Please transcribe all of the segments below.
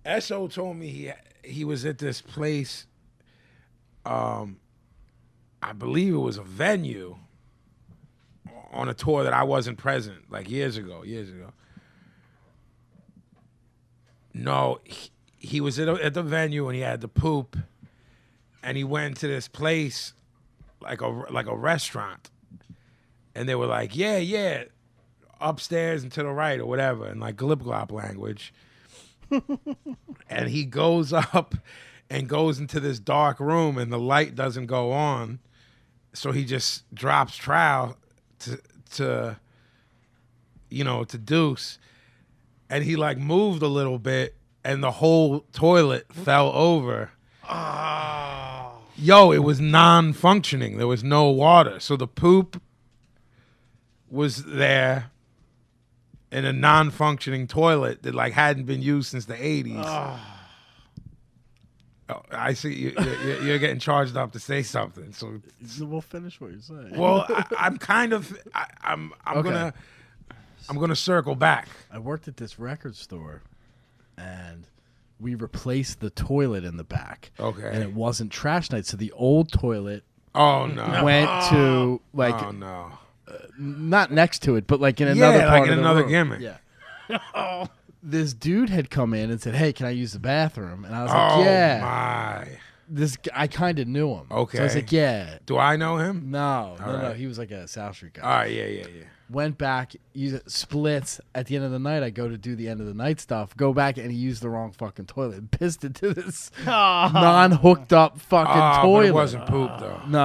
Esso told me he was at this place. I believe it was a venue on a tour that I wasn't present, like years ago. No, he was at the venue and he had to poop, and he went to this place, like a restaurant, and they were like, yeah, upstairs and to the right or whatever, in like glip glop language. And he goes up and goes into this dark room, and the light doesn't go on, so he just drops trowel to deuce, and he like moved a little bit, and the whole toilet fell over. Oh. Yo, it was non-functioning. There was no water, so the poop was there in a non-functioning toilet that like hadn't been used since the 80s. Oh, I see you're getting charged up to say something. So we'll finish what you're saying. Well, I'm gonna circle back. I worked at this record store, and we replaced the toilet in the back. Okay. And it wasn't trash night, so the old toilet went to like not next to it, but like in another part like in of the another room. gimmick. Yeah. This dude had come in and said, "Hey, can I use the bathroom?" And I was like, "Yeah." My. I kind of knew him. Okay. So I was like, "Yeah." Do I know him? No. right. He was like a South Street guy. All right, yeah. Went back, used it, splits. At the end of the night, I go to do the end of the night stuff. Go back, and he used the wrong fucking toilet. And pissed into this non-hooked up fucking toilet. But it wasn't poop though. No.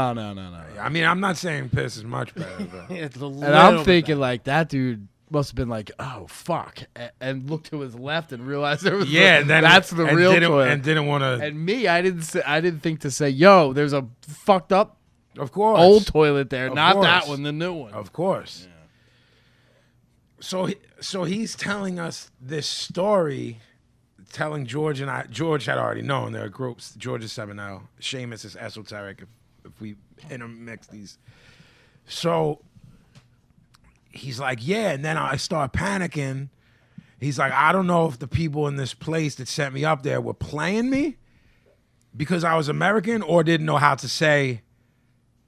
I mean, I'm not saying piss is much better. But. And I'm thinking like that dude must have been like, oh fuck, and looked to his left and realized there was that's the real toilet. And didn't want to. And me, I didn't think to say, yo, there's a fucked up, of course, old toilet there, of not course. that one, the new one. Of course. Yeah. So he's telling us this story, telling George and I. George had already known there are groups. George is 7L. Seamus is esoteric. If we intermix these, so. He's like, yeah, and then I start panicking. He's like, I don't know if the people in this place that sent me up there were playing me because I was American or didn't know how to say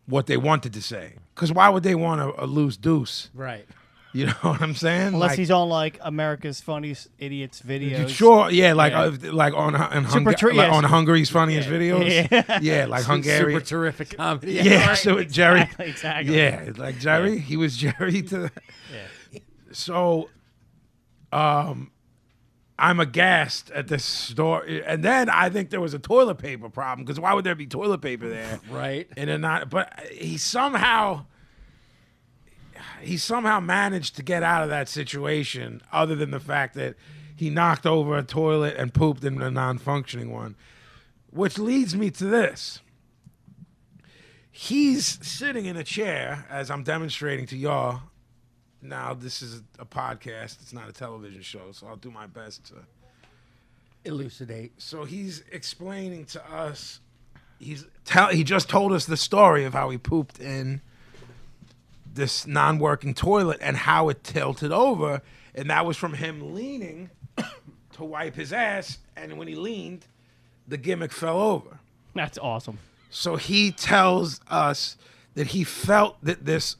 what they wanted to say. Because why would they want a loose deuce? Right. You know what I'm saying? Unless he's on like America's Funniest Idiots videos. Sure, yeah, like on Hungary's Funniest Videos. Yeah, like Hungary. Super terrific comedy. Yeah, right, so Jerry. Exactly. Yeah, like Jerry. He was Jerry to. Yeah. So, I'm aghast at this story, and then I think there was a toilet paper problem because why would there be toilet paper there? Right. But he somehow managed to get out of that situation, other than the fact that he knocked over a toilet and pooped in a non-functioning one, which leads me to this. He's sitting in a chair, as I'm demonstrating to y'all. Now, this is a podcast. It's not a television show, so I'll do my best to elucidate. So he's explaining to us, he just told us the story of how he pooped in this non-working toilet and how it tilted over, and that was from him leaning to wipe his ass, and when he leaned, the gimmick fell over. That's awesome. So he tells us that he felt that this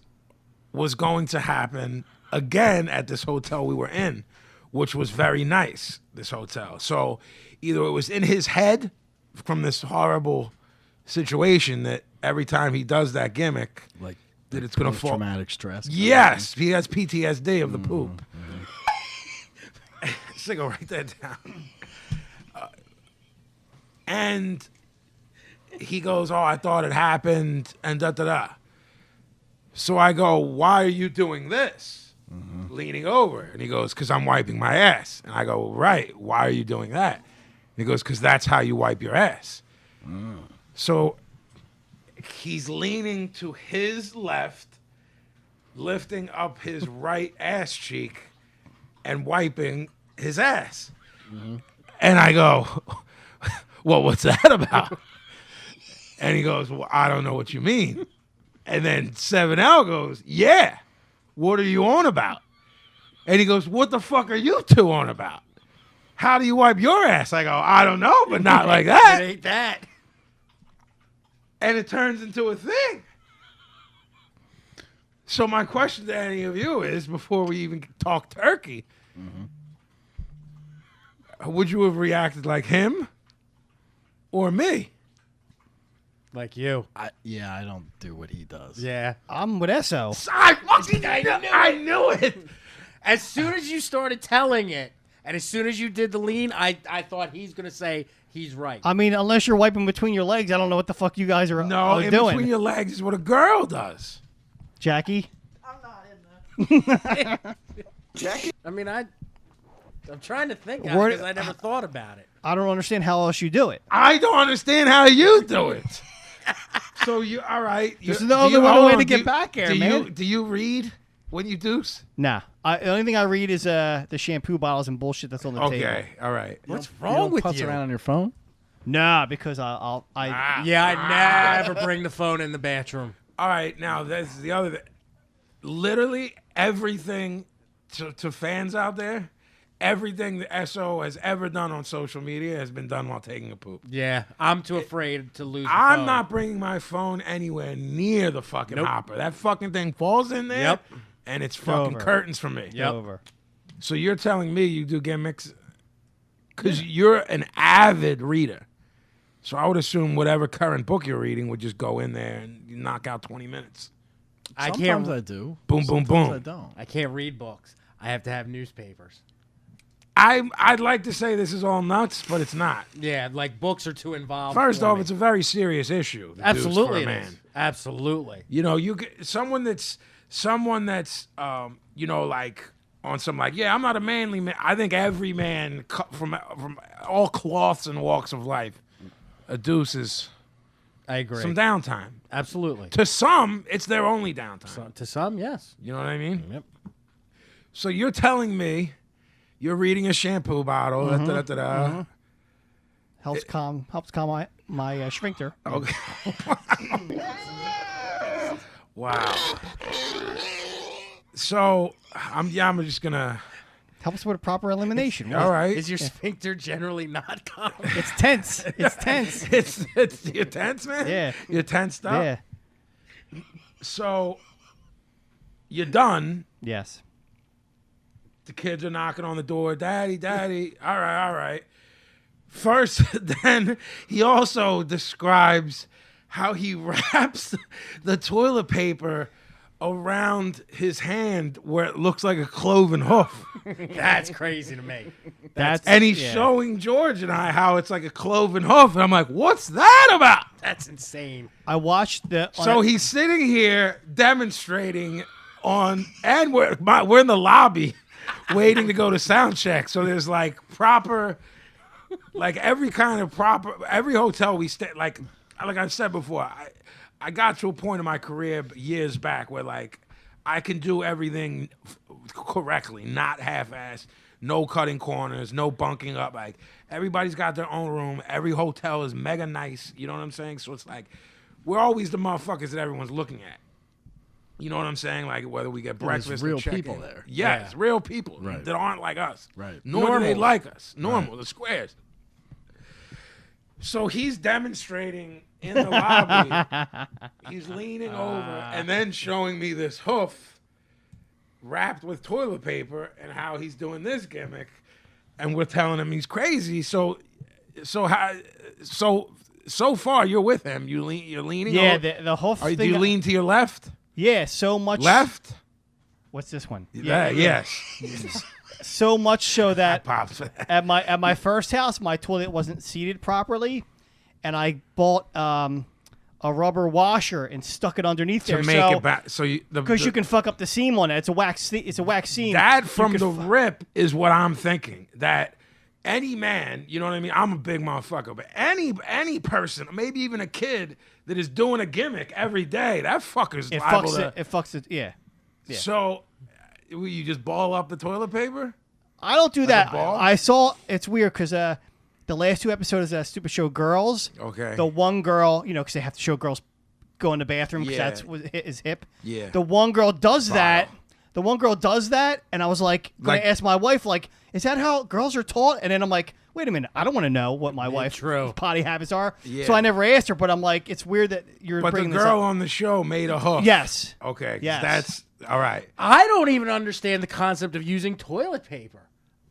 was going to happen again at this hotel we were in, which was very nice, this hotel. So either it was in his head from this horrible situation that every time he does that gimmick, Like that it's going to fall. Traumatic stress. Yes, he has PTSD of the poop. So go write that down. And he goes, "Oh, I thought it happened," and da-da-da. So I go, "Why are you doing this?" Leaning over. And he goes, "Because I'm wiping my ass." And I go, "Right, why are you doing that?" And he goes, "Because that's how you wipe your ass." So he's leaning to his left, lifting up his right ass cheek and wiping his ass. And I go, "Well, what's that about?" And he goes, "Well, I don't know what you mean." And then 7L goes, "Yeah, what are you on about?" And he goes, "What the fuck are you two on about? how do you wipe your ass? I go, I don't know, but not like It that. ain't that. And it turns into a thing. So my question to any of you is, before we even talk turkey, would you have reacted like him or me? Like you. I don't do what he does. Yeah. I'm with Esso. I knew it. As soon as you started telling it, and as soon as you did the lean, I thought he's going to say he's right. I mean, unless you're wiping between your legs, I don't know what the fuck you guys are, No, in doing. between your legs is what a girl does. Jackie? I mean, I'm trying to think Where- because I never thought about it. I don't understand how else you do it. I don't understand how you do it. So you all right? This you- is the do only you- way hold to on, get do- back here, do man. Do you read when you deuce? Nah. The only thing I read is the shampoo bottles and bullshit that's on the table. Okay, all right. What's You wrong don't with putz you? around on your phone? Nah, because I Yeah, I never bring the phone in the bathroom. All right, now that's the other thing. Literally everything to fans out there, everything that SO has ever done on social media has been done while taking a poop. Yeah, I'm too afraid to lose the I'm phone. not bringing my phone anywhere near the fucking Nope. hopper. That fucking thing falls in there, Yep. and it's fucking over. curtains for me. Yep. over. So you're telling me you do gimmicks because you're an avid reader. So I would assume whatever current book you're reading would just go in there and you knock out 20 minutes. I Sometimes can't. I do. Boom, boom, Sometimes boom. I don't. I can't read books. I have to have newspapers. I'd like to say this is all nuts, but it's not. Yeah, like books are too involved. First for off, me. it's a very serious issue. the deuce, absolutely for a it man. is. Absolutely. You know, you get someone that's you know, like on some like, yeah, I'm not a manly man. I think every man from all cloths and walks of life, a deuce is I agree. some downtime. Absolutely. To some, it's their only downtime. To some, yes. You know what I mean? Yep. So you're telling me you're reading a shampoo bottle. Helps calm my sphincter. Okay. Wow. So I'm just gonna. Helps with a proper elimination. All right. Is your sphincter generally not calm? It's tense. It's tense. It's you're tense, man. Yeah. You're tensed up. Yeah. So you're done. Yes. The kids are knocking on the door. Daddy, daddy. All right. First, then he also describes how he wraps the toilet paper around his hand where it looks like a cloven hoof. That's crazy to me. That's And he's yeah. showing George and I how it's like a cloven hoof. And I'm like, what's that about? That's insane. I watched the. So he's sitting here demonstrating on, and we're in the lobby waiting to go to sound check. So there's like proper, like every hotel we stay, like I've said before, I got to a point in my career years back where like I can do everything correctly, not half-assed, no cutting corners, no bunking up. Like everybody's got their own room. Every hotel is mega nice. You know what I'm saying? So it's like we're always the motherfuckers that everyone's looking at. You know what I'm saying? Like whether we get there's breakfast, real or check people in. there. Yes, real people Right. that aren't like us. Right. Nor do they Normals. like us. Normal, the squares. So he's demonstrating in the lobby. He's leaning over and then showing me this hoof wrapped with toilet paper and how he's doing this gimmick. And we're telling him he's crazy. So far you're with him. You're leaning. Yeah, over. the whole Do thing. you lean to your left? Yeah, so much. Left? What's this one? Yes. So much so that Pops. at my first house, my toilet wasn't seated properly, and I bought a rubber washer and stuck it underneath To there. make so, it back. So because you can fuck up the seam on it. It's a wax seam. That You from can the fu- rip is what I'm thinking. That any man, you know what I mean? I'm a big motherfucker, but any person, maybe even a kid that is doing a gimmick every day, that fucker's It liable fucks to. it. It fucks it. Yeah. Yeah. So, will you just ball up the toilet paper? I don't do that. ball? I saw it's weird because the last two episodes of that stupid show, Girls. Okay. The one girl, because they have to show girls go in the bathroom because Yeah. that's what his hip. Yeah. The one girl does that. the one girl does that, and I was like, going Like- to ask my wife, like, is that how girls are taught? And then I'm like, wait a minute, I don't want to know what my wife's true. potty habits are. Yeah. So I never asked her, but I'm like, it's weird that you're But the bringing this girl up. on the show made a hook. Yes. Okay. 'cause Yes. That's all right. I don't even understand the concept of using toilet paper.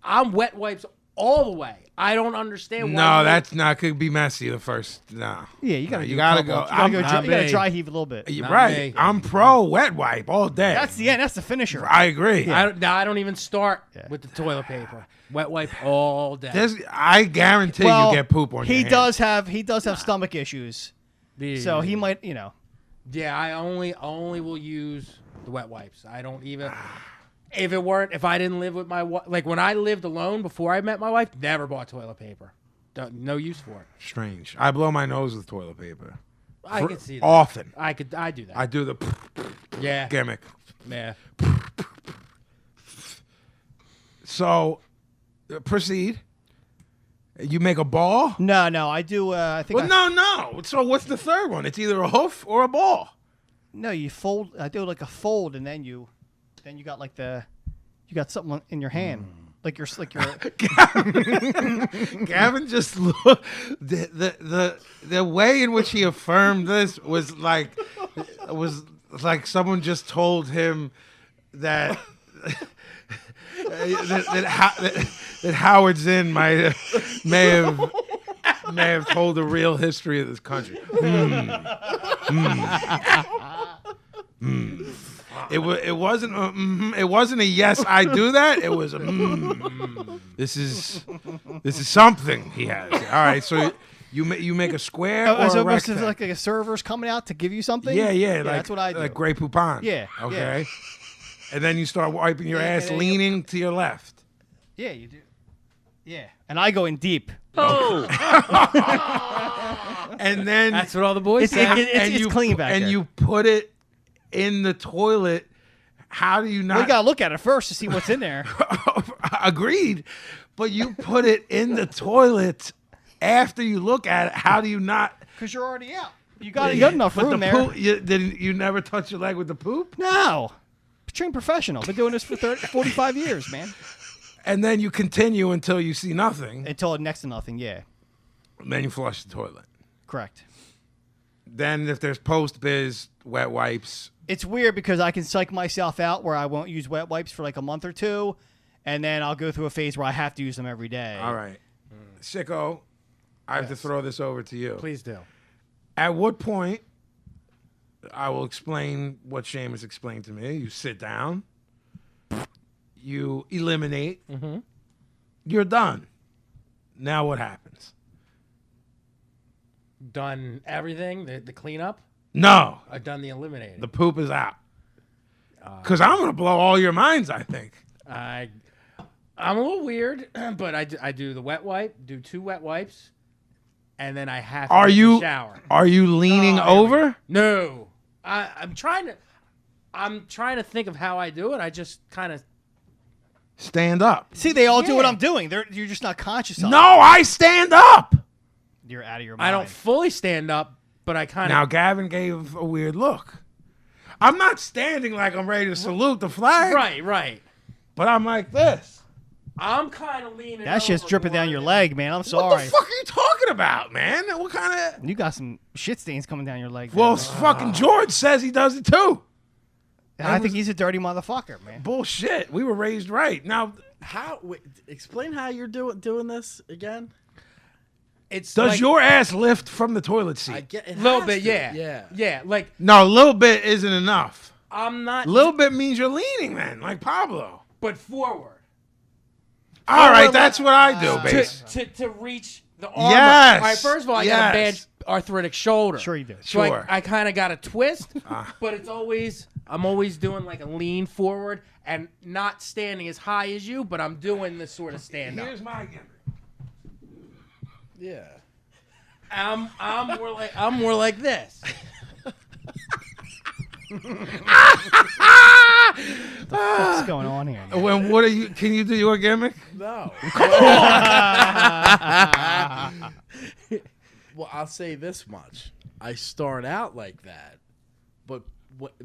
I'm wet wipes all the way. I don't understand why. No, you- that's not. Could be messy the first. No. Yeah, you gotta. No, do you a gotta couple. go. You gotta I'm- go. not You gotta me. dry heave a little bit. You're Not right. me. I'm pro wet wipe all day. That's the end. That's the finisher. I agree. I don't even start with the toilet paper. Wet wipe all day. I guarantee well, you get poop on your he hands. does have stomach issues, so he might. Yeah, I only will use the wet wipes. I don't even. If I didn't live with my wife, like when I lived alone before I met my wife, never bought toilet paper. No use for it. Strange. I blow my nose with toilet paper. I could see that. Often. I do that. I do the yeah. gimmick. Yeah. So, proceed. You make a ball? No, I do. I think. Well, no. So what's the third one? It's either a hoof or a ball. No, you fold. I do like a fold, and then you got like you got something in your hand, like your. Gavin just looked. The way in which he affirmed this was like someone just told him that that Howard Zinn may have told the real history of this country. It wasn't a yes, I do that. It was a this is something he has. All right, so you make a square or so a this is rectangle. like a server's coming out to give you something. Yeah, like, that's what I do. Like Grey Poupon. Yeah, Okay. And then you start wiping your Yeah, ass, and then leaning to your left. Yeah, you do. Yeah, and I go in deep. And then That's what all the boys say. It's clean back and there. you put it in the toilet. How do you not? We gotta look at it first to see what's in there. Agreed, but you put it in the toilet after you look at it. How do you not? Because you're already out. You got enough But room the there. poop, you never touch your leg with the poop, No, trained professional. Been doing this for 45 years, man. and then you continue until you see nothing, Until next to nothing. Yeah, and then you flush the toilet. correct. Then if there's post biz wet wipes, It's weird because I can psych myself out where I won't use wet wipes for like a month or two, and then I'll go through a phase where I have to use them every day. all right, Sicko, I have to throw this over to you. Please do. At what point, I will explain what Seamus explained to me. You sit down, you eliminate, you're done. Now what happens? Done everything. The cleanup. No, I've done the eliminating. the poop is out. Because I'm going to blow all your minds, I think. I'm a little weird, but I do the wet wipe. Do 2 wet wipes, and then I have to Are take you a shower. Are you leaning Oh, over? No, I'm trying to think of how I do it. I just kind of Stand up. See, they all do what Yeah. I'm doing. You're just not conscious of it. No, I stand up. You're out of your mind. I don't fully stand up, but I kind Now of Gavin gave a weird look. I'm not standing like I'm ready to salute the flag. right. But I'm like this. I'm kind of leaning. That shit's over dripping more down your than- leg, man. I'm What sorry. the fuck are you talking about, man? What kind of... You got some shit stains coming down your leg. Well, there, man. fucking George says he does it too. I think he's a dirty motherfucker, man. Bullshit. We were raised right. Now, Explain how you're doing this again. It's does like, your ass lift from the toilet seat? I get it. little has bit, to. yeah, yeah. Like No, a little bit isn't enough. I'm not, A little bit means you're leaning, man, like Pablo. but forward. All right, that's what I do, to, base. to reach the arm. Yes. All right, first of all, I got a bad Yes. arthritic shoulder. Sure you do. So Sure. I kind of got a twist, but I'm always doing like a lean forward and not standing as high as you, but I'm doing this sort of stand up. Here's my gimmick. Yeah. I'm more like this. What's going on here? man? When what are you? Can you do your gimmick? No. well, I'll say this much. I start out like that, but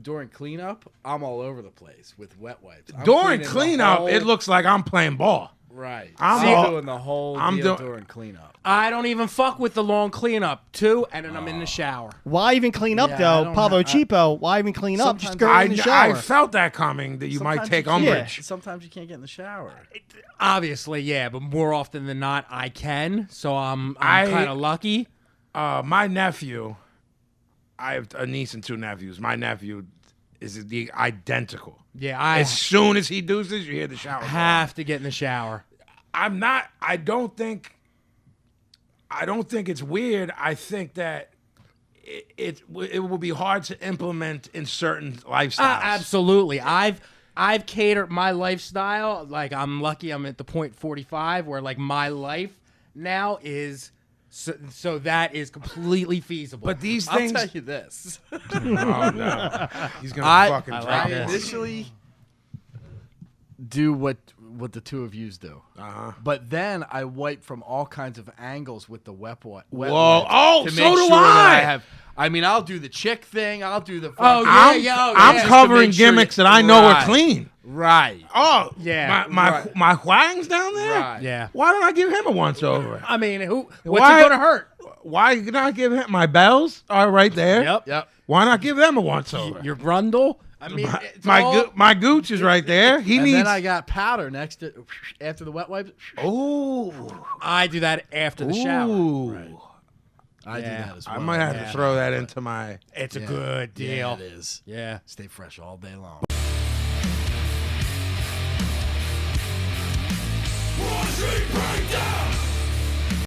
during cleanup, I'm all over the place with wet wipes. I'm During cleaning the cleanup, whole- it looks like I'm playing ball. right. I'm I'm all- doing the whole I'm deal doing- during cleanup. I don't even fuck with the long cleanup too, and then I'm in the shower. Why even clean up Yeah, I though, don't Pablo have- Cheapo? Why even clean up? Just Sometimes go in the shower. I felt that coming that you might Sometimes take you can't. umbrage. Sometimes you can't get in the shower. Obviously, yeah, but more often than not, I can. So I'm I- kind of lucky. My nephew, I have a niece and 2 nephews. My nephew is the identical. Yeah, I As soon as he does this, you hear the shower. have to get in the shower. I'm not. I don't think it's weird. I think that it will be hard to implement in certain lifestyles. Absolutely. I've catered my lifestyle. Like, I'm lucky I'm at the point 45 where, like, my life now is so that is completely feasible. But these I'll things. tell you this. Oh no, he's gonna I fucking like drop this. it. initially do what the two of yous do. But then I wipe from all kinds of angles with the wet Whoa. wipes Oh, to so make do sure that I. I mean, I'll do the chick thing. I'll do the. Oh, fucking- yeah. I'm just to covering make sure gimmicks you- that I know are Right. clean. Right. Oh, Yeah, my Huang's down there. Right. Yeah. Why don't I give him a once over? I mean, what's Why- it gonna hurt? Why not give him my bells? Are right there. Yep. Yep. Why not give them a once over? Your grundle. I mean, it's my all- my gooch is right there. He And needs. then I got powder next to after the wet wipes. Ooh. I do that after the shower. Ooh. I do Yeah. that as well. I might have Yeah. to throw that into my. It's a Yeah. good deal. Yeah, it is. Yeah. Stay fresh all day long. Wall Street Breakdown!